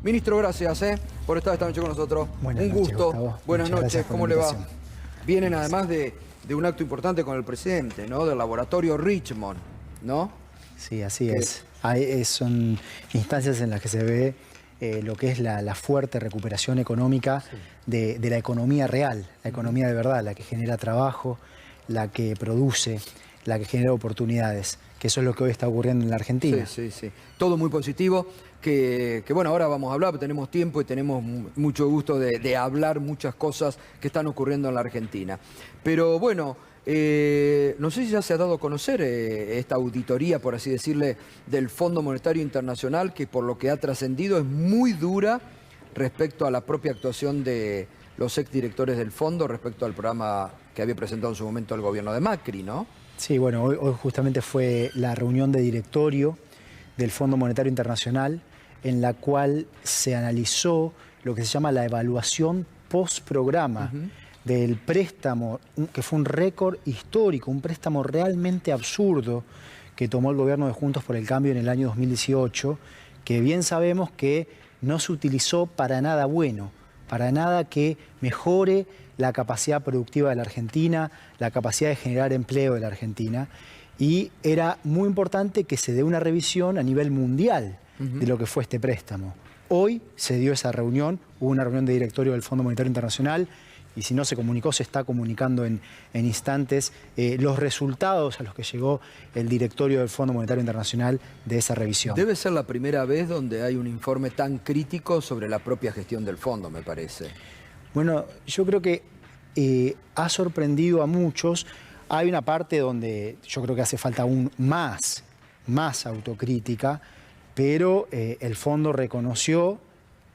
Ministro, gracias por estar esta noche con nosotros. Buenas Un noches, gusto. Gustavo. Buenas Muchas noches, gracias por ¿cómo la le va? invitación. Vienen además de un acto importante con el presidente, ¿no? Del laboratorio Richmond, ¿no? Sí, así es. Son instancias en las que se ve lo que es la fuerte recuperación económica de la economía real, la economía de verdad, la que genera trabajo, la que produce, la que genera oportunidades, que eso es lo que hoy está ocurriendo en la Argentina. Sí, sí, sí. Todo muy positivo, que bueno, ahora vamos a hablar, tenemos tiempo y tenemos mucho gusto de hablar muchas cosas que están ocurriendo en la Argentina. Pero bueno, no sé si ya se ha dado a conocer esta auditoría, por así decirle, del Fondo Monetario Internacional, que por lo que ha trascendido es muy dura respecto a la propia actuación de los exdirectores del fondo, respecto al programa que había presentado en su momento el gobierno de Macri, ¿no? Sí, bueno, hoy justamente fue la reunión de directorio del Fondo Monetario Internacional, en la cual se analizó lo que se llama la evaluación post-programa del préstamo, que fue un récord histórico, un préstamo realmente absurdo que tomó el gobierno de Juntos por el Cambio en el año 2018, que bien sabemos que no se utilizó para nada bueno, para nada que mejore la capacidad productiva de la Argentina, la capacidad de generar empleo de la Argentina, y era muy importante que se dé una revisión a nivel mundial de lo que fue este préstamo. Hoy se dio esa reunión, hubo una reunión de directorio del Fondo Monetario Internacional, y si no se comunicó, se está comunicando en instantes los resultados a los que llegó el directorio del Fondo Monetario Internacional de esa revisión. Debe ser la primera vez donde hay un informe tan crítico sobre la propia gestión del fondo, me parece. Bueno, yo creo que ha sorprendido a muchos. Hay una parte donde yo creo que hace falta aún más autocrítica, pero el fondo reconoció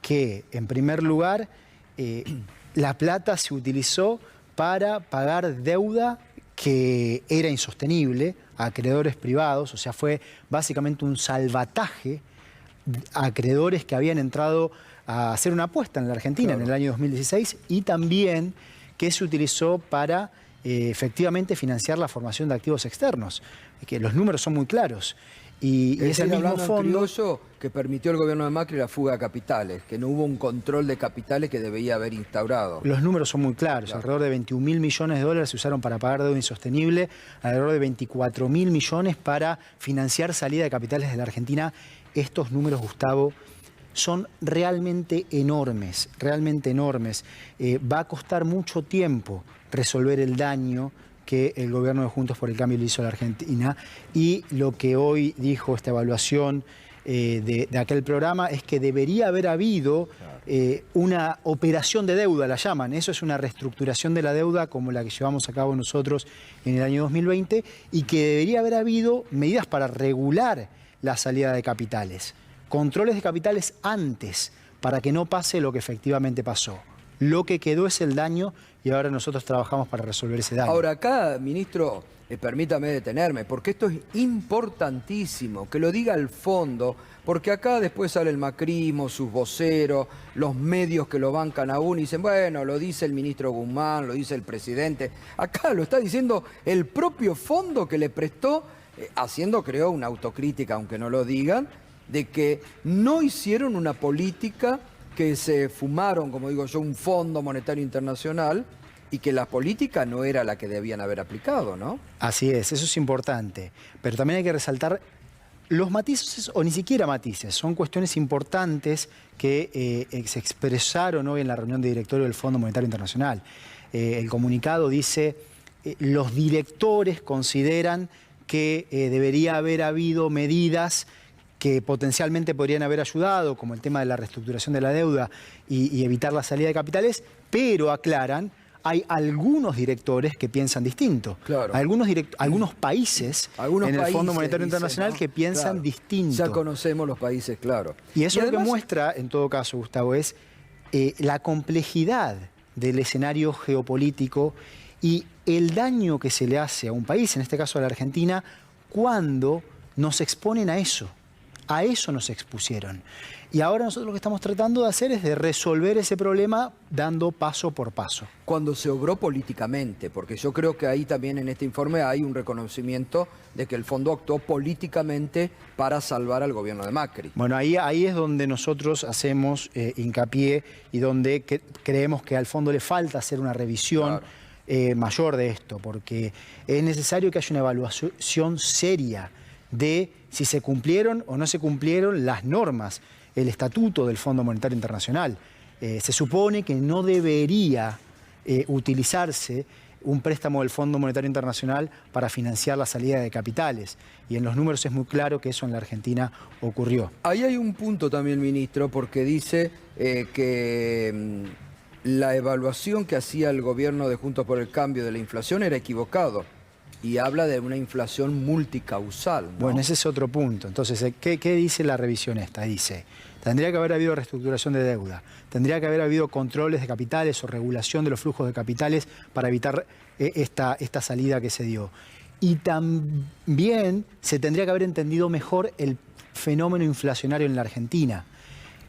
que, en primer lugar, la plata se utilizó para pagar deuda que era insostenible a acreedores privados, o sea, fue básicamente un salvataje a acreedores que habían entrado a hacer una apuesta en la Argentina en el año 2016, y también que se utilizó para efectivamente financiar la formación de activos externos, que los números son muy claros. Y es el mismo fondo que permitió el gobierno de Macri la fuga de capitales, que no hubo un control de capitales que debía haber instaurado. Los números son muy claros, alrededor de 21.000 millones de dólares se usaron para pagar deuda insostenible, alrededor de 24.000 millones para financiar salida de capitales de la Argentina. Estos números, Gustavo, son realmente enormes, realmente enormes. Va a costar mucho tiempo resolver el daño que el gobierno de Juntos por el Cambio le hizo a la Argentina, y lo que hoy dijo esta evaluación de aquel programa es que debería haber habido una operación de deuda, la llaman. Eso es una reestructuración de la deuda como la que llevamos a cabo nosotros en el año 2020, y que debería haber habido medidas para regular la salida de capitales, controles de capitales antes, para que no pase lo que efectivamente pasó. Lo que quedó es el daño, y ahora nosotros trabajamos para resolver ese daño. Ahora acá, ministro, permítame detenerme, porque esto es importantísimo, que lo diga el fondo, porque acá después sale el macrismo, sus voceros, los medios que lo bancan aún y dicen, bueno, lo dice el ministro Guzmán, lo dice el presidente. Acá lo está diciendo el propio fondo, que le prestó, haciendo, creo, una autocrítica, aunque no lo digan, de que no hicieron una política, que se fumaron, como digo yo, un Fondo Monetario Internacional, y que la política no era la que debían haber aplicado, ¿no? Así es, eso es importante. Pero también hay que resaltar los matices, o ni siquiera matices, son cuestiones importantes que se expresaron hoy en la reunión de directorio del Fondo Monetario Internacional. El comunicado dice, los directores consideran que debería haber habido medidas que potencialmente podrían haber ayudado, como el tema de la reestructuración de la deuda y evitar la salida de capitales, pero aclaran, hay algunos directores que piensan distinto. Claro. Algunos países en el Fondo Monetario Internacional, ¿no?, que piensan distinto. Ya conocemos los países, claro. Y eso lo que muestra, en todo caso, Gustavo, es la complejidad del escenario geopolítico y el daño que se le hace a un país, en este caso a la Argentina, cuando nos exponen a eso, A eso nos expusieron. Y ahora nosotros lo que estamos tratando de hacer es de resolver ese problema dando paso por paso. Cuando se obró políticamente, porque yo creo que ahí también en este informe hay un reconocimiento de que el fondo actuó políticamente para salvar al gobierno de Macri. Bueno, ahí es donde nosotros hacemos hincapié y donde creemos que al fondo le falta hacer una revisión mayor de esto, porque es necesario que haya una evaluación seria de si se cumplieron o no se cumplieron las normas, el estatuto del Fondo Monetario Internacional. Se supone que no debería utilizarse un préstamo del Fondo Monetario Internacional para financiar la salida de capitales. Y en los números es muy claro que eso en la Argentina ocurrió. Ahí hay un punto también, ministro, porque dice que la evaluación que hacía el gobierno de Juntos por el Cambio de la inflación era equivocado. Y habla de una inflación multicausal, ¿no? Bueno, ese es otro punto. Entonces, ¿qué dice la revisión esta? Dice, tendría que haber habido reestructuración de deuda, tendría que haber habido controles de capitales o regulación de los flujos de capitales para evitar esta salida que se dio. Y también se tendría que haber entendido mejor el fenómeno inflacionario en la Argentina,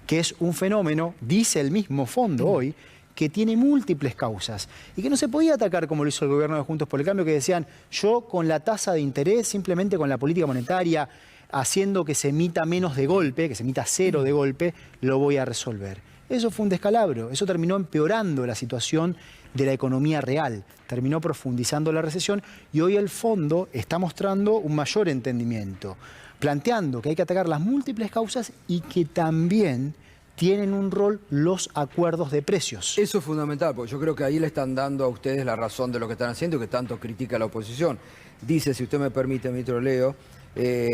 que es un fenómeno, dice el mismo fondo hoy, que tiene múltiples causas y que no se podía atacar como lo hizo el gobierno de Juntos por el Cambio, que decían, yo con la tasa de interés, simplemente con la política monetaria, haciendo que se emita menos de golpe, que se emita cero de golpe, lo voy a resolver. Eso fue un descalabro, eso terminó empeorando la situación de la economía real, terminó profundizando la recesión y hoy el fondo está mostrando un mayor entendimiento, planteando que hay que atacar las múltiples causas y que también tienen un rol los acuerdos de precios. Eso es fundamental, porque yo creo que ahí le están dando a ustedes la razón de lo que están haciendo y que tanto critica la oposición. Dice, si usted me permite, ministro, leo,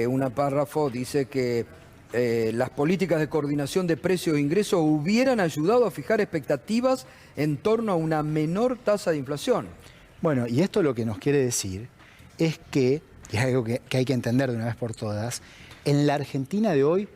un párrafo, dice que las políticas de coordinación de precios e ingresos hubieran ayudado a fijar expectativas en torno a una menor tasa de inflación. Bueno, y esto lo que nos quiere decir es que, y es algo que hay que entender de una vez por todas, en la Argentina de hoy,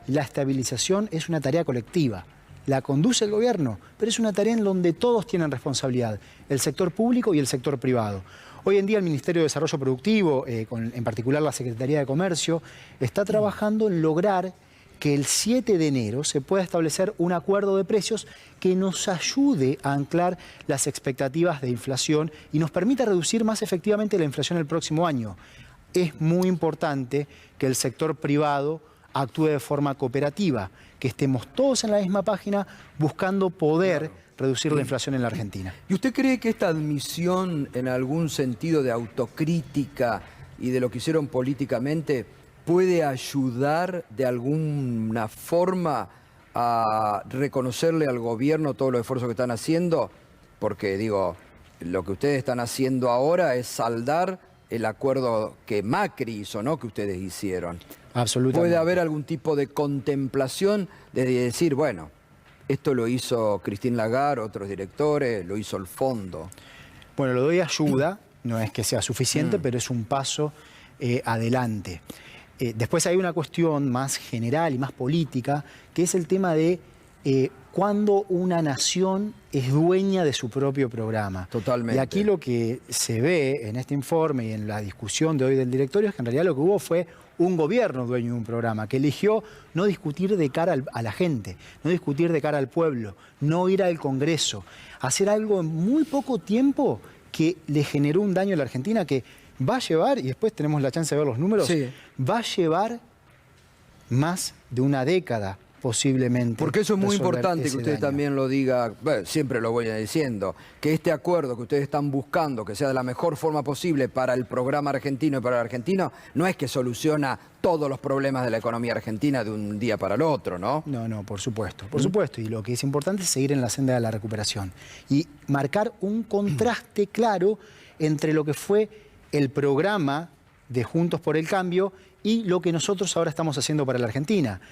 la estabilización es una tarea colectiva. La conduce el gobierno, pero es una tarea en donde todos tienen responsabilidad, el sector público y el sector privado. Hoy en día el Ministerio de Desarrollo Productivo, en particular la Secretaría de Comercio, está trabajando en lograr que el 7 de enero se pueda establecer un acuerdo de precios que nos ayude a anclar las expectativas de inflación y nos permita reducir más efectivamente la inflación el próximo año. Es muy importante que el sector privado actúe de forma cooperativa, que estemos todos en la misma página buscando poder reducir la inflación en la Argentina. ¿Y usted cree que esta admisión en algún sentido de autocrítica y de lo que hicieron políticamente puede ayudar de alguna forma a reconocerle al gobierno todos los esfuerzos que están haciendo? Porque digo, lo que ustedes están haciendo ahora es saldar el acuerdo que Macri hizo, ¿no? Que ustedes hicieron. Absolutamente. ¿Puede haber algún tipo de contemplación de decir, bueno, esto lo hizo Christine Lagarde, otros directores, lo hizo el fondo? Bueno, lo doy ayuda, no es que sea suficiente, pero es un paso adelante. Después hay una cuestión más general y más política, que es el tema de cuando una nación es dueña de su propio programa. Totalmente. Y aquí lo que se ve en este informe y en la discusión de hoy del directorio es que en realidad lo que hubo fue un gobierno dueño de un programa que eligió no discutir de cara a la gente, no discutir de cara al pueblo, no ir al Congreso, hacer algo en muy poco tiempo que le generó un daño a la Argentina que va a llevar, y después tenemos la chance de ver los números, sí, va a llevar más de una década posiblemente. Porque eso es muy resolver importante que ese usted daño. también lo diga, bueno, siempre lo voy diciendo, que este acuerdo que ustedes están buscando, que sea de la mejor forma posible para el programa argentino y para el argentino, no es que soluciona todos los problemas de la economía argentina de un día para el otro, ¿no? No, por supuesto, por supuesto. Y lo que es importante es seguir en la senda de la recuperación y marcar un contraste claro entre lo que fue el programa de Juntos por el Cambio y lo que nosotros ahora estamos haciendo para la Argentina.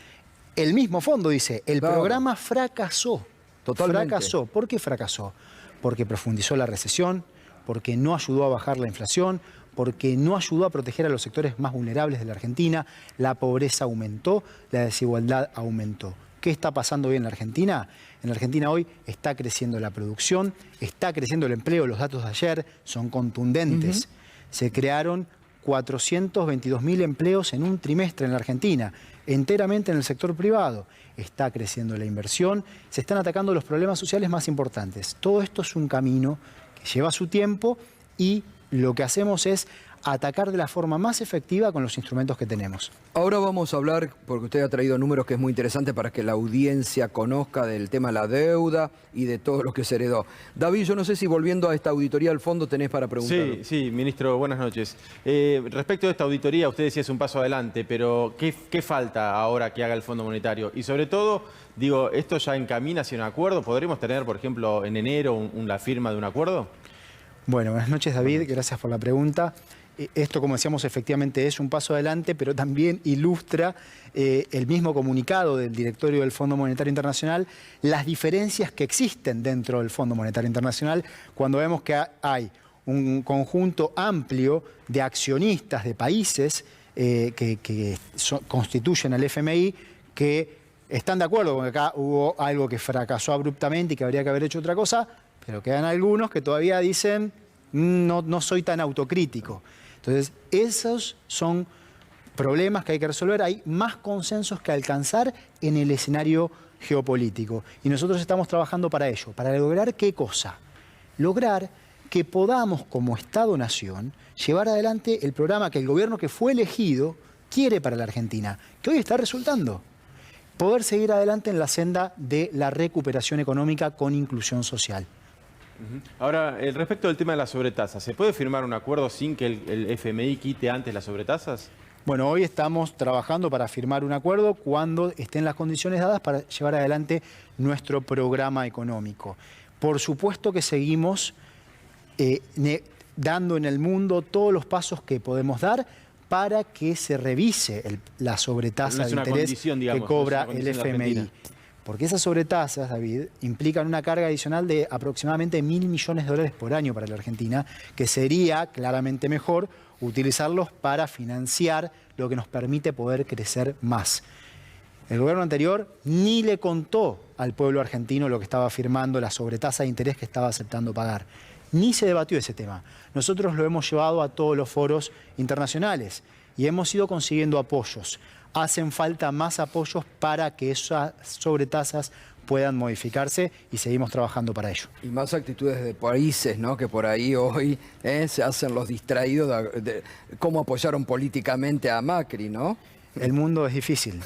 El mismo fondo dice, el programa fracasó. Totalmente. Fracasó. ¿Por qué fracasó? Porque profundizó la recesión, porque no ayudó a bajar la inflación, porque no ayudó a proteger a los sectores más vulnerables de la Argentina, la pobreza aumentó, la desigualdad aumentó. ¿Qué está pasando hoy en la Argentina? En la Argentina hoy está creciendo la producción, está creciendo el empleo, los datos de ayer son contundentes. Se crearon 422.000 empleos en un trimestre en la Argentina, enteramente en el sector privado. Está creciendo la inversión, se están atacando los problemas sociales más importantes. Todo esto es un camino que lleva su tiempo y lo que hacemos es atacar de la forma más efectiva con los instrumentos que tenemos. Ahora vamos a hablar, porque usted ha traído números que es muy interesante para que la audiencia conozca del tema de la deuda y de todo lo que se heredó. David, yo no sé si volviendo a esta auditoría al fondo tenés para preguntar. Sí, ministro, buenas noches. Respecto a esta auditoría, usted decía es un paso adelante, pero ¿qué falta ahora que haga el Fondo Monetario? Y sobre todo, digo, ¿esto ya encamina hacia un acuerdo? ¿Podremos tener, por ejemplo, en enero la firma de un acuerdo? Bueno, buenas noches, David, gracias por la pregunta. Esto, como decíamos, efectivamente es un paso adelante, pero también ilustra el mismo comunicado del directorio del Fondo Monetario Internacional, las diferencias que existen dentro del Fondo Monetario Internacional cuando vemos que hay un conjunto amplio de accionistas de países que constituyen al FMI, que están de acuerdo con que acá hubo algo que fracasó abruptamente y que habría que haber hecho otra cosa, pero quedan algunos que todavía dicen no soy tan autocrítico. Entonces, esos son problemas que hay que resolver. Hay más consensos que alcanzar en el escenario geopolítico. Y nosotros estamos trabajando para ello. ¿Para lograr qué cosa? Lograr que podamos, como Estado-Nación, llevar adelante el programa que el gobierno que fue elegido quiere para la Argentina, que hoy está resultando. Poder seguir adelante en la senda de la recuperación económica con inclusión social. Ahora, respecto del tema de las sobretasas, ¿se puede firmar un acuerdo sin que el FMI quite antes las sobretasas? Bueno, hoy estamos trabajando para firmar un acuerdo cuando estén las condiciones dadas para llevar adelante nuestro programa económico. Por supuesto que seguimos dando en el mundo todos los pasos que podemos dar para que se revise la sobretasa de interés que cobra el FMI. Porque esas sobretasas, David, implican una carga adicional de aproximadamente 1.000 millones de dólares por año para la Argentina, que sería claramente mejor utilizarlos para financiar lo que nos permite poder crecer más. El gobierno anterior ni le contó al pueblo argentino lo que estaba firmando, la sobretasa de interés que estaba aceptando pagar. Ni se debatió ese tema. Nosotros lo hemos llevado a todos los foros internacionales y hemos ido consiguiendo apoyos. Hacen falta más apoyos para que esas sobretasas puedan modificarse y seguimos trabajando para ello. Y más actitudes de países, ¿no? Que por ahí hoy se hacen los distraídos de cómo apoyaron políticamente a Macri, ¿no? El mundo es difícil,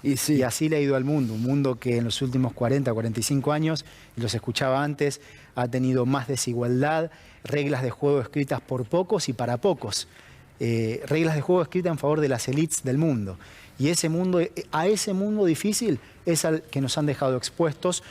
y, sí. Y así le ha ido al mundo. Un mundo que en los últimos 40, 45 años, y los escuchaba antes, ha tenido más desigualdad, reglas de juego escritas por pocos y para pocos. Reglas de juego escritas en favor de las élites del mundo. Y a ese mundo difícil es al que nos han dejado expuestos,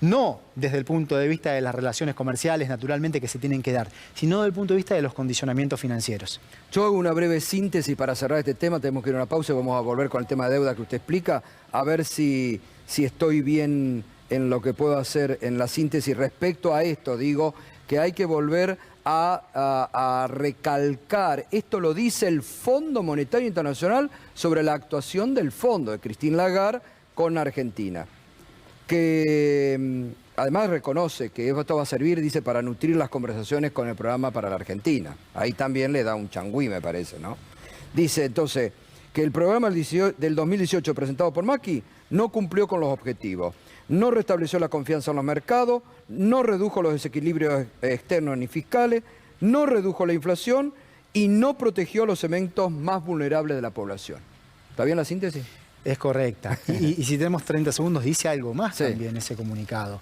no desde el punto de vista de las relaciones comerciales, naturalmente, que se tienen que dar, sino desde el punto de vista de los condicionamientos financieros. Yo hago una breve síntesis para cerrar este tema, tenemos que ir a una pausa y vamos a volver con el tema de deuda que usted explica, a ver si estoy bien en lo que puedo hacer en la síntesis respecto a esto. Digo que hay que volver a recalcar, esto lo dice el Fondo Monetario Internacional sobre la actuación del fondo de Christine Lagarde con Argentina, que además reconoce que esto va a servir, dice, para nutrir las conversaciones con el programa para la Argentina. Ahí también le da un changüí, me parece, ¿no? Dice entonces que el programa del 2018 presentado por Macri no cumplió con los objetivos, no restableció la confianza en los mercados, no redujo los desequilibrios externos ni fiscales, no redujo la inflación y no protegió a los segmentos más vulnerables de la población. ¿Está bien la síntesis? Es correcta. Y si tenemos 30 segundos, dice algo más también ese comunicado.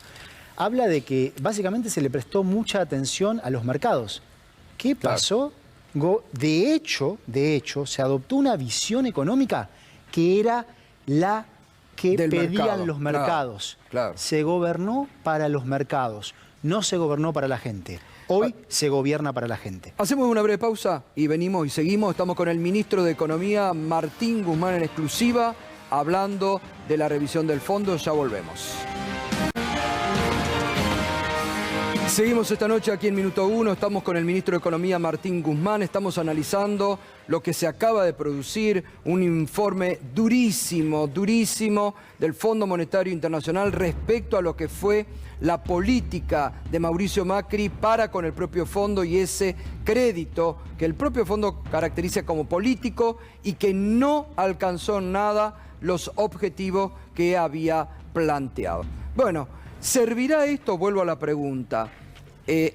Habla de que básicamente se le prestó mucha atención a los mercados. ¿Qué pasó? De hecho, se adoptó una visión económica que era la que pedían los mercados. Claro. Se gobernó para los mercados, no se gobernó para la gente. Hoy se gobierna para la gente. Hacemos una breve pausa y venimos y seguimos. Estamos con el ministro de Economía, Martín Guzmán, en exclusiva, hablando de la revisión del fondo. Ya volvemos. Seguimos esta noche aquí en Minuto 1, estamos con el ministro de Economía Martín Guzmán, estamos analizando lo que se acaba de producir, un informe durísimo, durísimo del Fondo Monetario Internacional respecto a lo que fue la política de Mauricio Macri para con el propio fondo y ese crédito que el propio fondo caracteriza como político y que no alcanzó nada los objetivos que había planteado. Bueno, ¿servirá esto? Vuelvo a la pregunta.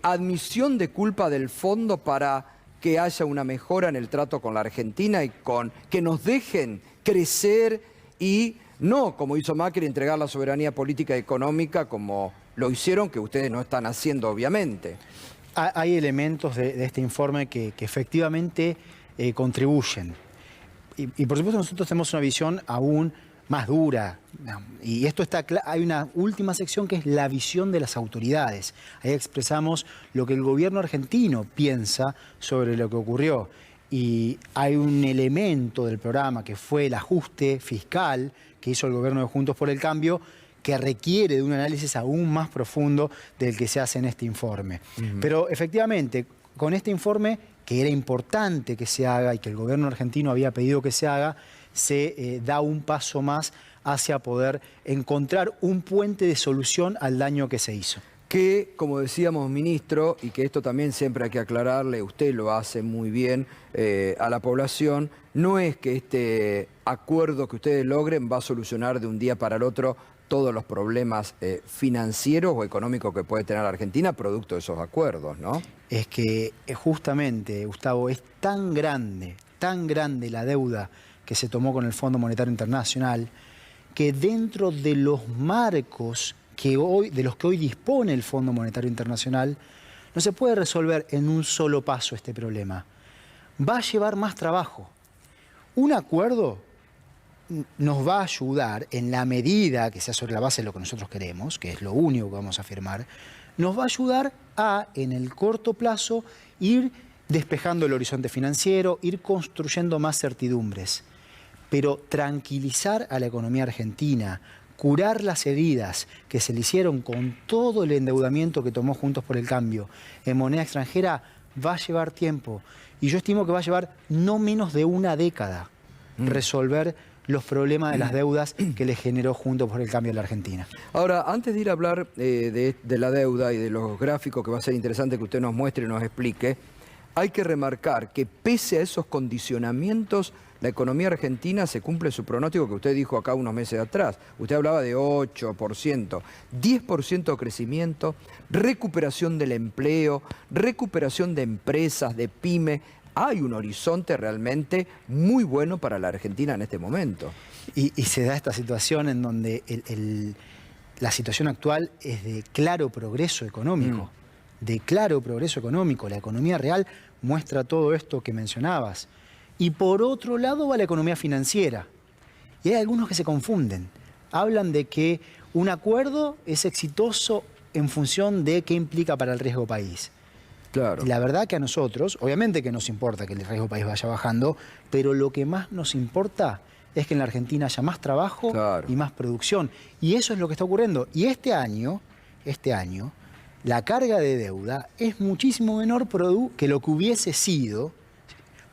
¿Admisión de culpa del fondo para que haya una mejora en el trato con la Argentina y con que nos dejen crecer y no, como hizo Macri, entregar la soberanía política y económica como lo hicieron, que ustedes no están haciendo, obviamente? Hay elementos de este informe que efectivamente contribuyen. Y por supuesto nosotros tenemos una visión aún más dura. Y esto está hay una última sección que es la visión de las autoridades. Ahí expresamos lo que el gobierno argentino piensa sobre lo que ocurrió. Y hay un elemento del programa que fue el ajuste fiscal que hizo el gobierno de Juntos por el Cambio, que requiere de un análisis aún más profundo del que se hace en este informe. Pero efectivamente, con este informe, que era importante que se haga y que el gobierno argentino había pedido que se haga, se da un paso más hacia poder encontrar un puente de solución al daño que se hizo. Que, como decíamos, ministro, y que esto también siempre hay que aclararle, usted lo hace muy bien a la población, no es que este acuerdo que ustedes logren va a solucionar de un día para el otro todos los problemas financieros o económicos que puede tener la Argentina producto de esos acuerdos, ¿no? Es que justamente, Gustavo, es tan grande la deuda que se tomó con el Fondo Monetario Internacional, que dentro de los marcos de los que hoy dispone el Fondo Monetario Internacional, no se puede resolver en un solo paso este problema. Va a llevar más trabajo. Un acuerdo nos va a ayudar, en la medida que sea sobre la base de lo que nosotros queremos, que es lo único que vamos a firmar, nos va a ayudar a, en el corto plazo, ir despejando el horizonte financiero, ir construyendo más certidumbres. Pero tranquilizar a la economía argentina, curar las heridas que se le hicieron con todo el endeudamiento que tomó Juntos por el Cambio en moneda extranjera, va a llevar tiempo. Y yo estimo que va a llevar no menos de una década resolver los problemas de las deudas que le generó Juntos por el Cambio a la Argentina. Ahora, antes de ir a hablar de la deuda y de los gráficos, que va a ser interesante que usted nos muestre y nos explique, hay que remarcar que pese a esos condicionamientos, la economía argentina se cumple su pronóstico que usted dijo acá unos meses atrás. Usted hablaba de 8%, 10% de crecimiento, recuperación del empleo, recuperación de empresas, de pyme. Hay un horizonte realmente muy bueno para la Argentina en este momento. Y se da esta situación en donde la situación actual es de claro progreso económico. De claro progreso económico. La economía real muestra todo esto que mencionabas. Y por otro lado va la economía financiera. Y hay algunos que se confunden. Hablan de que un acuerdo es exitoso en función de qué implica para el riesgo país. Claro. Y la verdad que a nosotros, obviamente que nos importa que el riesgo país vaya bajando, pero lo que más nos importa es que en la Argentina haya más trabajo y más producción. Y eso es lo que está ocurriendo. Y este año, la carga de deuda es muchísimo menor que lo que hubiese sido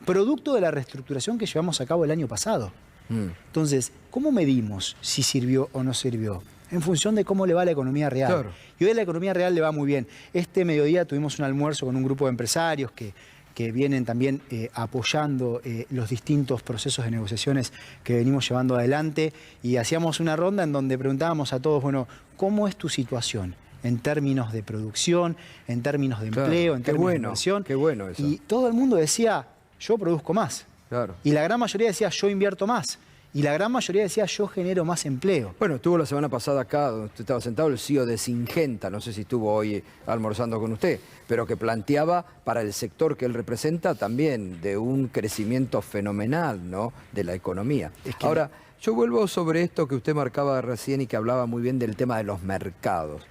producto de la reestructuración que llevamos a cabo el año pasado. Entonces, ¿cómo medimos si sirvió o no sirvió? En función de cómo le va a la economía real. Claro. Y hoy a la economía real le va muy bien. Este mediodía tuvimos un almuerzo con un grupo de empresarios que vienen también apoyando los distintos procesos de negociaciones que venimos llevando adelante, y hacíamos una ronda en donde preguntábamos a todos, bueno, ¿cómo es tu situación? En términos de producción, en términos de empleo, en términos de inversión. Qué bueno eso. Y todo el mundo decía, yo produzco más. Claro. Y la gran mayoría decía, yo invierto más. Y la gran mayoría decía, yo genero más empleo. Bueno, estuvo la semana pasada acá, donde usted estaba sentado, el CEO de Syngenta, no sé si estuvo hoy almorzando con usted, pero que planteaba para el sector que él representa también de un crecimiento fenomenal, ¿no?, de la economía. Ahora, yo vuelvo sobre esto que usted marcaba recién y que hablaba muy bien del tema de los mercados.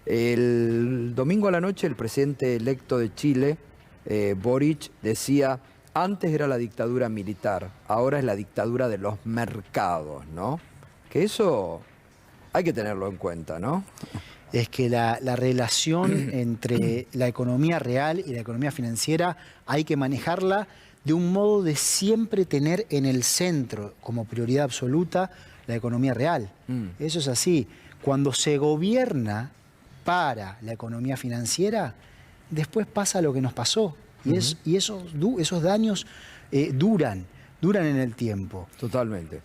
El domingo a la noche el presidente electo de Chile, Boric, decía: antes era la dictadura militar, ahora es la dictadura de los mercados, ¿no? Que eso Hay que tenerlo en cuenta, ¿no? Es que la relación entre la economía real y la economía financiera hay que manejarla de un modo de siempre tener en el centro, como prioridad absoluta, la economía real. Eso es así. Cuando se gobierna para la economía financiera, después pasa lo que nos pasó. Y esos daños duran en el tiempo. Totalmente.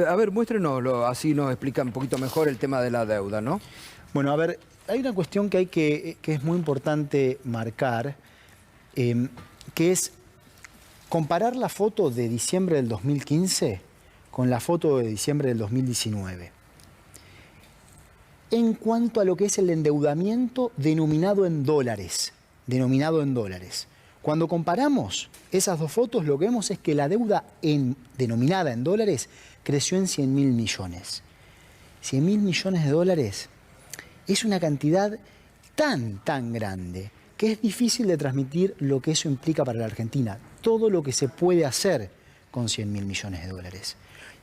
A ver, muéstrenoslo, así nos explica un poquito mejor el tema de la deuda, ¿no? Bueno, a ver, hay una cuestión que es muy importante marcar, que es comparar la foto de diciembre del 2015 con la foto de diciembre del 2019. En cuanto a lo que es el endeudamiento denominado en dólares. Cuando comparamos esas dos fotos, lo que vemos es que la deuda denominada en dólares creció en 100.000 millones. 100.000 millones de dólares es una cantidad tan grande que es difícil de transmitir lo que eso implica para la Argentina. Todo lo que se puede hacer con 100.000 millones de dólares.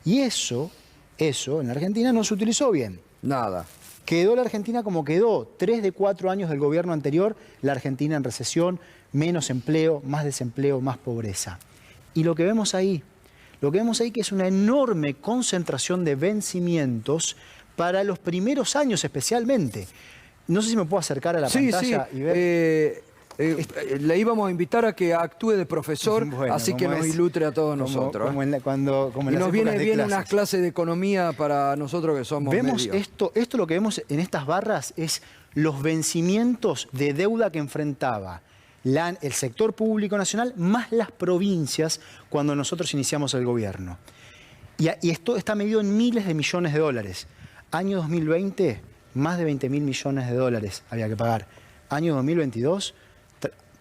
Y eso en la Argentina no se utilizó bien. Nada. Quedó la Argentina como quedó. 3 de 4 años del gobierno anterior, la Argentina en recesión, menos empleo, más desempleo, más pobreza. Y lo que vemos ahí que es una enorme concentración de vencimientos para los primeros años especialmente. No sé si me puedo acercar a la pantalla y ver... le íbamos a invitar a que actúe de profesor, bueno, así que nos ilustre a todos nosotros. Como y en nos las viene épocas de bien clases. unas clases de economía para nosotros que somos Vemos medio. esto lo que vemos en estas barras es los vencimientos de deuda que enfrentaba el sector público nacional más las provincias cuando nosotros iniciamos el gobierno. Y esto está medido en miles de millones de dólares. Año 2020, más de 20.000 millones de dólares había que pagar. Año 2022,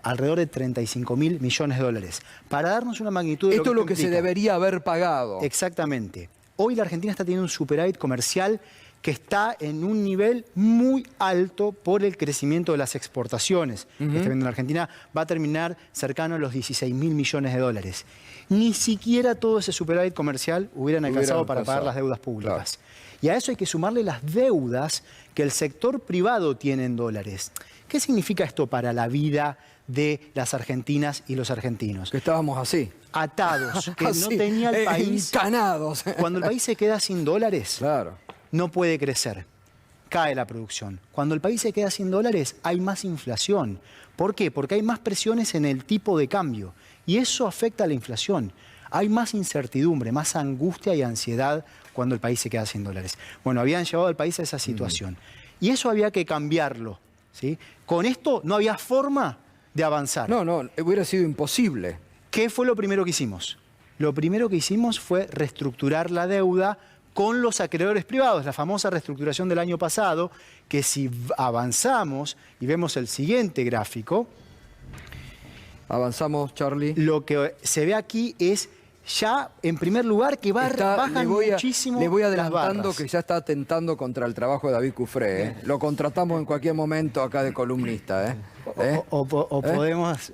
alrededor de 35.000 millones de dólares. Para darnos una magnitud de Esto es lo que se debería haber pagado. Exactamente. Hoy la Argentina está teniendo un superávit comercial que está en un nivel muy alto por el crecimiento de las exportaciones que está viendo la Argentina. Va a terminar cercano a los 16.000 millones de dólares. Ni siquiera todo ese superávit comercial hubieran alcanzado para pagar las deudas públicas. Claro. Y a eso hay que sumarle las deudas que el sector privado tiene en dólares. ¿Qué significa esto para la vida de las argentinas y los argentinos? Que estábamos así. Atados, que así, no tenía el país... encanados. Cuando el país se queda sin dólares, claro, no puede crecer. Cae la producción. Cuando el país se queda sin dólares, hay más inflación. ¿Por qué? Porque hay más presiones en el tipo de cambio. Y eso afecta a la inflación. Hay más incertidumbre, más angustia y ansiedad cuando el país se queda sin dólares. Bueno, habían llevado al país a esa situación. Y eso había que cambiarlo, ¿sí? Con esto no había forma de avanzar. No, hubiera sido imposible. ¿Qué fue lo primero que hicimos? Lo primero que hicimos fue reestructurar la deuda con los acreedores privados, la famosa reestructuración del año pasado, que si avanzamos y vemos el siguiente gráfico... Avanzamos, Charlie. Lo que se ve aquí es ya, en primer lugar, que bajan muchísimo. Le voy adelantando que ya está atentando contra el trabajo de David Cufré, ¿eh? Lo contratamos en cualquier momento acá de columnista, ¿eh? O podemos...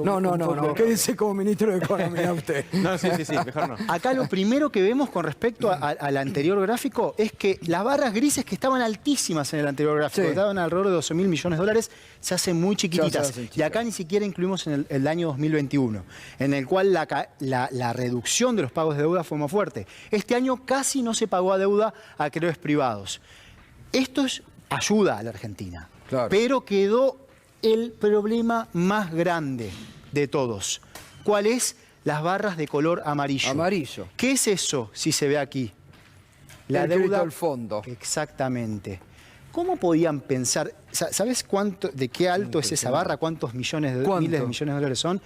No, quédese como ministro de Economía usted. No, sí, mejor no. Acá lo primero que vemos con respecto al anterior gráfico es que las barras grises que estaban altísimas en el anterior gráfico, que estaban alrededor de 12.000 millones de dólares, se hacen muy chiquititas. Y acá ni siquiera incluimos en el año 2021, en el cual la reducción de los pagos de deuda fue más fuerte. Este año casi no se pagó a deuda a acreedores privados. Esto ayuda a la Argentina, claro, pero quedó el problema más grande de todos. ¿Cuál es? Las barras de color amarillo. Amarillo. ¿Qué es eso, si se ve aquí? La deuda del fondo. Exactamente. ¿Cómo podían pensar? ¿Sabes de qué alto es esa barra? ¿Cuántos miles de millones de dólares son?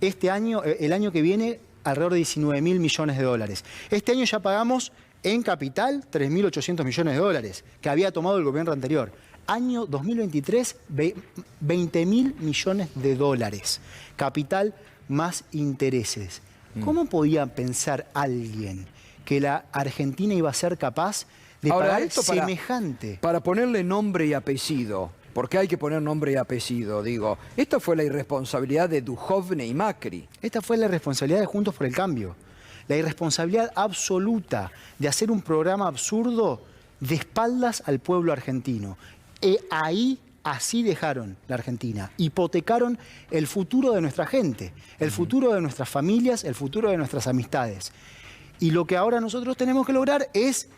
Este año, el año que viene, alrededor de 19.000 millones de dólares. Este año ya pagamos en capital 3.800 millones de dólares, que había tomado el gobierno anterior. Año 2023, 20.000 millones de dólares. Capital más intereses. ¿Cómo podía pensar alguien que la Argentina iba a ser capaz de pagar esto semejante? Para ponerle nombre y apellido, porque hay que poner nombre y apellido, digo. Esta fue la irresponsabilidad de Duhovne y Macri. Esta fue la responsabilidad de Juntos por el Cambio. La irresponsabilidad absoluta de hacer un programa absurdo de espaldas al pueblo argentino. Ahí así dejaron la Argentina, hipotecaron el futuro de nuestra gente, el futuro de nuestras familias, el futuro de nuestras amistades. Y lo que ahora nosotros tenemos que lograr es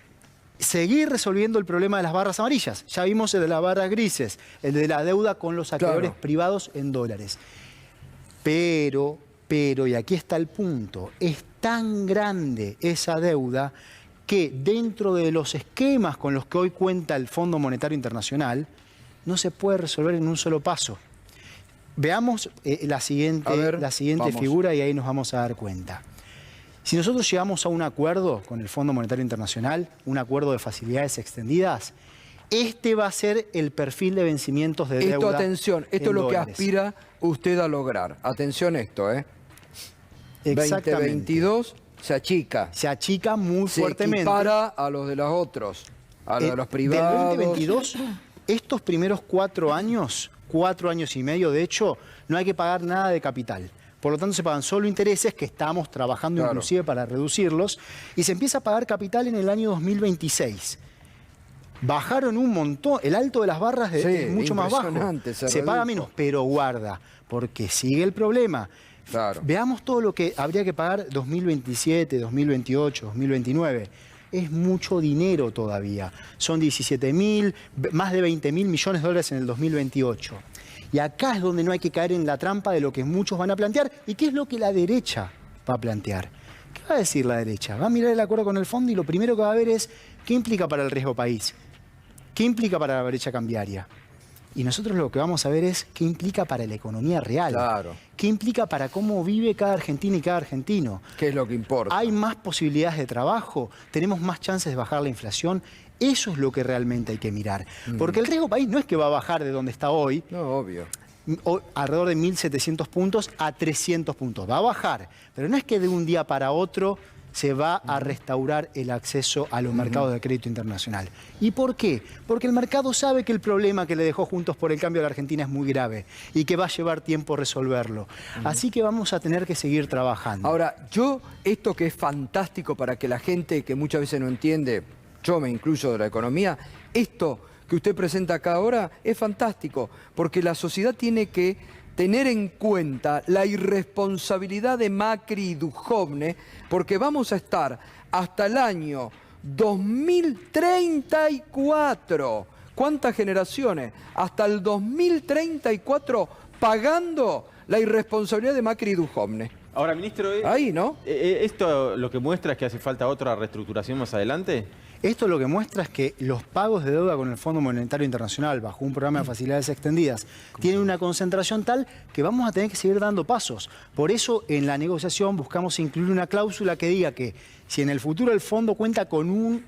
seguir resolviendo el problema de las barras amarillas. Ya vimos el de las barras grises, el de la deuda con los acreedores privados en dólares. Pero, y aquí está el punto, es tan grande esa deuda que dentro de los esquemas con los que hoy cuenta el Fondo Monetario Internacional, no se puede resolver en un solo paso. Veamos la siguiente figura y ahí nos vamos a dar cuenta. Si nosotros llegamos a un acuerdo con el Fondo Monetario Internacional, un acuerdo de facilidades extendidas, este va a ser el perfil de vencimientos de deuda. Esto, atención, esto es lo que dólares. aspira usted a lograr. Atención esto, ¿eh? Exactamente. 2022 se achica. Se achica muy fuertemente. Se equipara a los de los otros, a los de los privados. Del 2022, estos primeros 4 años y medio, de hecho, no hay que pagar nada de capital. Por lo tanto, se pagan solo intereses, que estamos trabajando inclusive para reducirlos, y se empieza a pagar capital en el año 2026. Bajaron un montón, el alto de las barras es mucho más bajo. Se paga menos, pero guarda, porque sigue el problema. Claro. Veamos todo lo que habría que pagar 2027, 2028, 2029. Es mucho dinero todavía. Son 17.000, más de 20.000 millones de dólares en el 2028. Y acá es donde no hay que caer en la trampa de lo que muchos van a plantear. ¿Y qué es lo que la derecha va a plantear? ¿Qué va a decir la derecha? Va a mirar el acuerdo con el fondo y lo primero que va a ver es qué implica para el riesgo país, qué implica para la brecha cambiaria. Y nosotros lo que vamos a ver es qué implica para la economía real. Claro. ¿Qué implica para cómo vive cada argentina y cada argentino? ¿Qué es lo que importa? ¿Hay más posibilidades de trabajo? ¿Tenemos más chances de bajar la inflación? Eso es lo que realmente hay que mirar. Porque el riesgo país no es que va a bajar de donde está hoy. No, obvio. Alrededor de 1.700 puntos a 300 puntos. Va a bajar, pero no es que de un día para otro se va a restaurar el acceso a los mercados de crédito internacional. ¿Y por qué? Porque el mercado sabe que el problema que le dejó Juntos por el Cambio a la Argentina es muy grave y que va a llevar tiempo resolverlo. Así que vamos a tener que seguir trabajando. Ahora, esto que es fantástico para que la gente que muchas veces no entiende, yo me incluyo de la economía, esto que usted presenta acá ahora es fantástico, porque la sociedad tiene que tener en cuenta la irresponsabilidad de Macri y Duhovne, porque vamos a estar hasta el año 2034. ¿Cuántas generaciones? Hasta el 2034 pagando la irresponsabilidad de Macri y Duhovne. Ahora, ministro, Ahí, ¿no? ¿esto lo que muestra es que hace falta otra reestructuración más adelante? Esto lo que muestra es que los pagos de deuda con el Fondo Monetario Internacional bajo un programa de facilidades extendidas tienen una concentración tal que vamos a tener que seguir dando pasos. Por eso en la negociación buscamos incluir una cláusula que diga que si en el futuro el fondo cuenta con un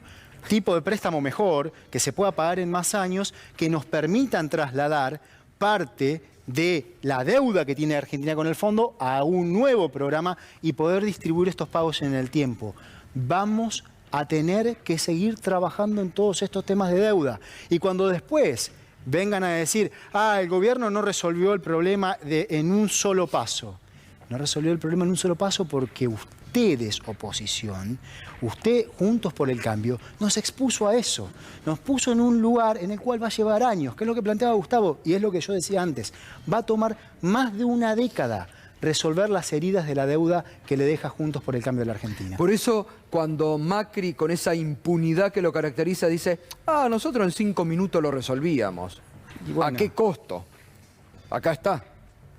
tipo de préstamo mejor, que se pueda pagar en más años, que nos permitan trasladar parte de la deuda que tiene Argentina con el fondo a un nuevo programa y poder distribuir estos pagos en el tiempo. Vamos a tener que seguir trabajando en todos estos temas de deuda. Y cuando después vengan a decir, el gobierno no resolvió el problema en un solo paso. No resolvió el problema en un solo paso porque ustedes, oposición, usted, Juntos por el Cambio, nos expuso a eso. Nos puso en un lugar en el cual va a llevar años, que es lo que planteaba Gustavo, y es lo que yo decía antes. Va a tomar más de una década resolver las heridas de la deuda que le deja Juntos por el Cambio a la Argentina. Por eso, cuando Macri, con esa impunidad que lo caracteriza, dice, nosotros en 5 minutos lo resolvíamos. Y bueno, ¿a qué costo? Acá está,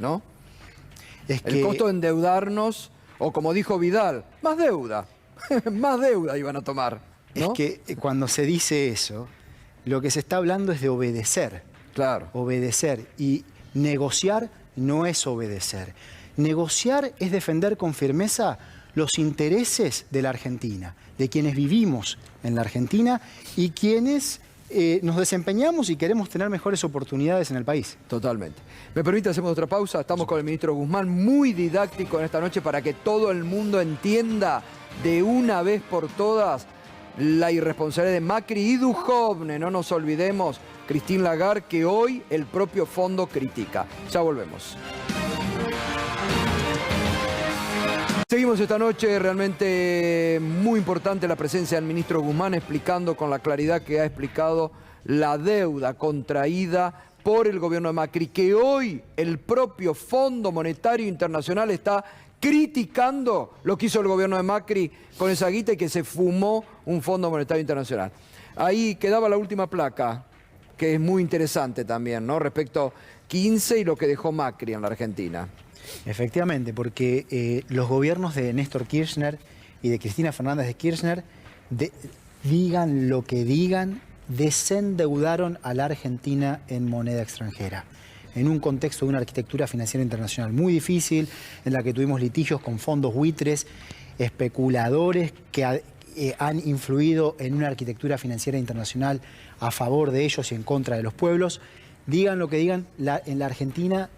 ¿no? Es El costo de endeudarnos, o como dijo Vidal, más deuda. Más deuda iban a tomar, ¿no? Es que cuando se dice eso, lo que se está hablando es de obedecer. Claro. Obedecer. Y negociar no es obedecer. Negociar es defender con firmeza los intereses de la Argentina, de quienes vivimos en la Argentina y quienes nos desempeñamos y queremos tener mejores oportunidades en el país. Totalmente. ¿Me permite, hacemos otra pausa? Estamos con el ministro Guzmán, muy didáctico en esta noche para que todo el mundo entienda de una vez por todas la irresponsabilidad de Macri y Duhovne. No nos olvidemos, Christine Lagarde, que hoy el propio fondo critica. Ya volvemos. Seguimos esta noche, realmente muy importante la presencia del ministro Guzmán explicando con la claridad que ha explicado la deuda contraída por el gobierno de Macri, que hoy el propio Fondo Monetario Internacional está criticando lo que hizo el gobierno de Macri con esa guita y que se fumó un Fondo Monetario Internacional. Ahí quedaba la última placa, que es muy interesante también, ¿no? Respecto a 15 y lo que dejó Macri en la Argentina. Efectivamente, porque los gobiernos de Néstor Kirchner y de Cristina Fernández de Kirchner, digan lo que digan, desendeudaron a la Argentina en moneda extranjera, en un contexto de una arquitectura financiera internacional muy difícil, en la que tuvimos litigios con fondos buitres, especuladores que han influido en una arquitectura financiera internacional a favor de ellos y en contra de los pueblos. Digan lo que digan, en la Argentina,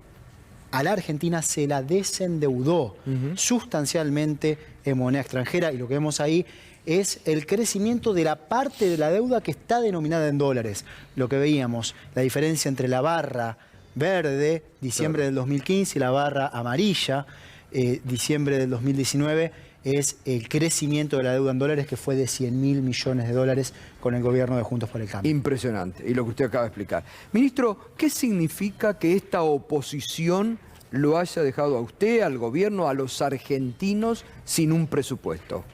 a la Argentina se la desendeudó sustancialmente en moneda extranjera, y lo que vemos ahí es el crecimiento de la parte de la deuda que está denominada en dólares. Lo que veíamos, la diferencia entre la barra verde, diciembre del 2015, y la barra amarilla, diciembre del 2019, es el crecimiento de la deuda en dólares, que fue de 100.000 millones de dólares con el gobierno de Juntos por el Cambio. Impresionante, y lo que usted acaba de explicar. Ministro, ¿qué significa que esta oposición lo haya dejado a usted, al gobierno, a los argentinos sin un presupuesto?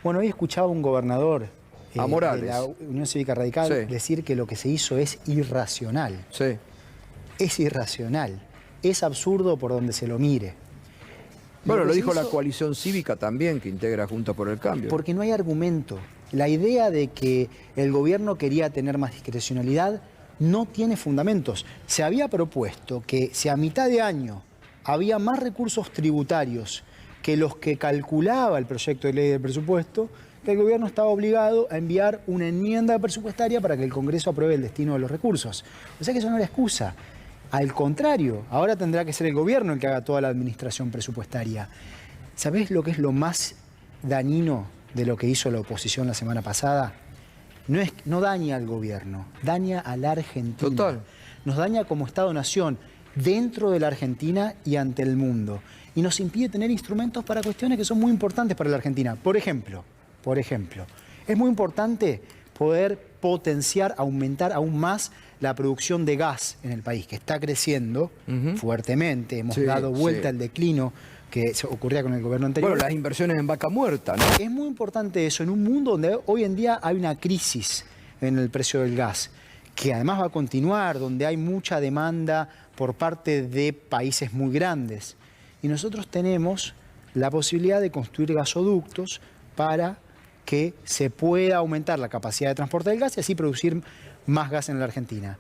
Bueno, hoy escuchaba a un gobernador a Morales, de la Unión Cívica Radical, sí, decir que lo que se hizo es irracional. Sí. Es irracional, es absurdo por donde se lo mire. Bueno, lo dijo la coalición cívica también, que integra Juntos por el Cambio. Porque no hay argumento. La idea de que el gobierno quería tener más discrecionalidad no tiene fundamentos. Se había propuesto que si a mitad de año había más recursos tributarios que los que calculaba el proyecto de ley del presupuesto, que el gobierno estaba obligado a enviar una enmienda presupuestaria para que el Congreso apruebe el destino de los recursos. O sea que eso no era excusa. Al contrario, ahora tendrá que ser el gobierno el que haga toda la administración presupuestaria. ¿Sabés lo que es lo más dañino de lo que hizo la oposición la semana pasada? No daña al gobierno, daña a la Argentina. Total. Nos daña como Estado-nación dentro de la Argentina y ante el mundo. Y nos impide tener instrumentos para cuestiones que son muy importantes para la Argentina. Por ejemplo, es muy importante poder potenciar, aumentar aún más la producción de gas en el país, que está creciendo fuertemente. Hemos dado vuelta al declino que ocurría con el gobierno anterior. Bueno, las inversiones en vaca muerta, ¿no? Es muy importante eso en un mundo donde hoy en día hay una crisis en el precio del gas, que además va a continuar, donde hay mucha demanda por parte de países muy grandes. Y nosotros tenemos la posibilidad de construir gasoductos para que se pueda aumentar la capacidad de transporte del gas y así producir más gas en la Argentina.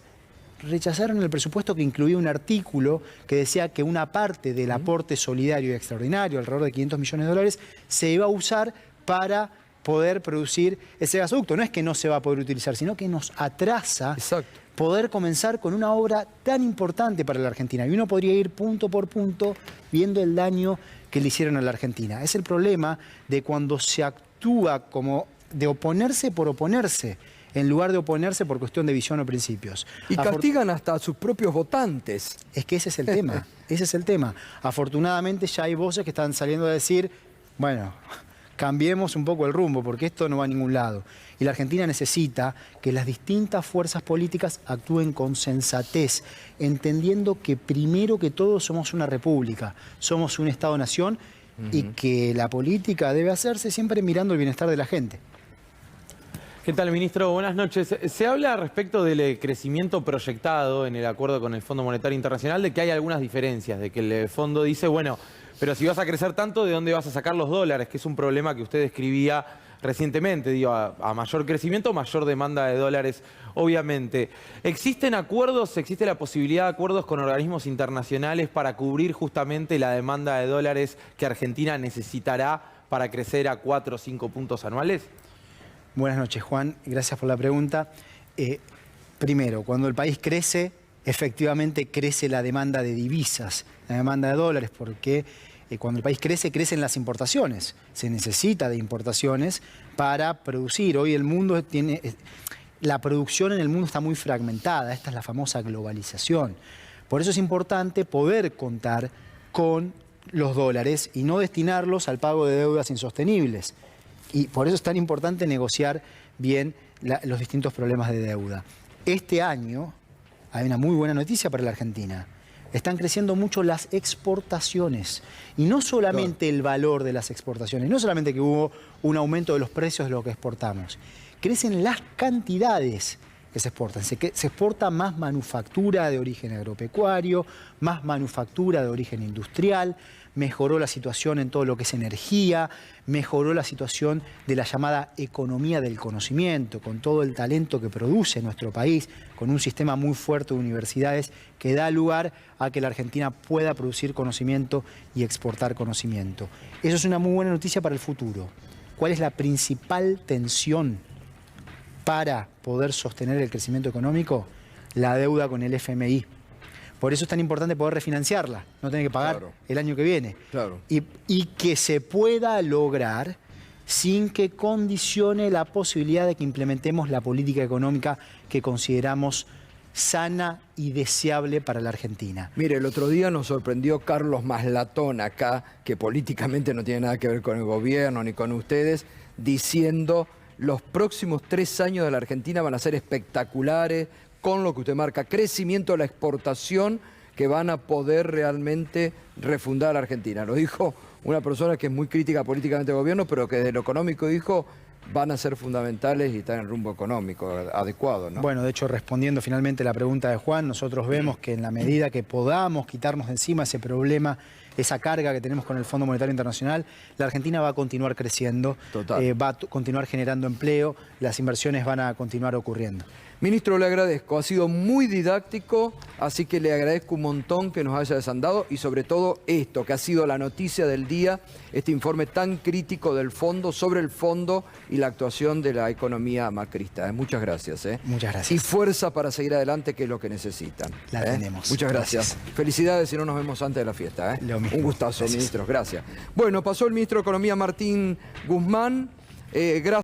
Rechazaron el presupuesto que incluía un artículo que decía que una parte del aporte solidario y extraordinario, alrededor de 500 millones de dólares, se iba a usar para poder producir ese gasoducto. No es que no se va a poder utilizar, sino que nos atrasa poder comenzar con una obra tan importante para la Argentina. Y uno podría ir punto por punto viendo el daño que le hicieron a la Argentina. Es el problema de cuando se actúa como de oponerse por oponerse, en lugar de oponerse por cuestión de visión o principios. Y castigan hasta a sus propios votantes. Es que ese es el tema, ese es el tema. Afortunadamente ya hay voces que están saliendo a decir, bueno, cambiemos un poco el rumbo, porque esto no va a ningún lado. Y la Argentina necesita que las distintas fuerzas políticas actúen con sensatez, entendiendo que primero que todo somos una república, somos un Estado-nación, y que la política debe hacerse siempre mirando el bienestar de la gente. ¿Qué tal, ministro? Buenas noches. Se habla respecto del crecimiento proyectado en el acuerdo con el Fondo Monetario Internacional de que hay algunas diferencias, de que el fondo dice, bueno, pero si vas a crecer tanto, ¿de dónde vas a sacar los dólares? Que es un problema que usted describía recientemente. Digo, a mayor crecimiento, mayor demanda de dólares, obviamente. ¿Existen acuerdos, existe la posibilidad de acuerdos con organismos internacionales para cubrir justamente la demanda de dólares que Argentina necesitará para crecer a 4 o 5 puntos anuales? Buenas noches, Juan. Gracias por la pregunta. Primero, cuando el país crece, efectivamente crece la demanda de divisas, la demanda de dólares, porque cuando el país crece, crecen las importaciones. Se necesita de importaciones para producir. Hoy el mundo tiene... La producción en el mundo está muy fragmentada. Esta es la famosa globalización. Por eso es importante poder contar con los dólares y no destinarlos al pago de deudas insostenibles. Y por eso es tan importante negociar bien los distintos problemas de deuda. Este año hay una muy buena noticia para la Argentina. Están creciendo mucho las exportaciones. Y no solamente el valor de las exportaciones, no solamente que hubo un aumento de los precios de lo que exportamos. Crecen las cantidades que se exportan. Se exporta más manufactura de origen agropecuario, más manufactura de origen industrial, mejoró la situación en todo lo que es energía, mejoró la situación de la llamada economía del conocimiento, con todo el talento que produce nuestro país, con un sistema muy fuerte de universidades que da lugar a que la Argentina pueda producir conocimiento y exportar conocimiento. Eso es una muy buena noticia para el futuro. ¿Cuál es la principal tensión para poder sostener el crecimiento económico? La deuda con el FMI. Por eso es tan importante poder refinanciarla, no tener que pagar el año que viene. Y que se pueda lograr sin que condicione la posibilidad de que implementemos la política económica que consideramos sana y deseable para la Argentina. Mire, el otro día nos sorprendió Carlos Maslatón acá, que políticamente no tiene nada que ver con el gobierno ni con ustedes, diciendo: los próximos 3 años de la Argentina van a ser espectaculares, con lo que usted marca, crecimiento de la exportación, que van a poder realmente refundar a la Argentina. Lo dijo una persona que es muy crítica políticamente del gobierno, pero que desde lo económico dijo van a ser fundamentales y están en rumbo económico adecuado, ¿no? Bueno, de hecho, respondiendo finalmente la pregunta de Juan, nosotros vemos que en la medida que podamos quitarnos de encima ese problema, esa carga que tenemos con el Fondo Monetario Internacional, la Argentina va a continuar creciendo, va a continuar generando empleo, las inversiones van a continuar ocurriendo. Ministro, le agradezco, ha sido muy didáctico, así que le agradezco un montón que nos haya desandado y sobre todo esto, que ha sido la noticia del día, este informe tan crítico del fondo, sobre el fondo y la actuación de la economía macrista. Muchas gracias. Muchas gracias. Y fuerza para seguir adelante, que es lo que necesitan. La tenemos. Muchas gracias. Felicidades, si no nos vemos antes de la fiesta. Lo mismo. Un gustazo, Gracias. ministros. Gracias. Bueno, pasó el ministro de Economía Martín Guzmán. Gracias.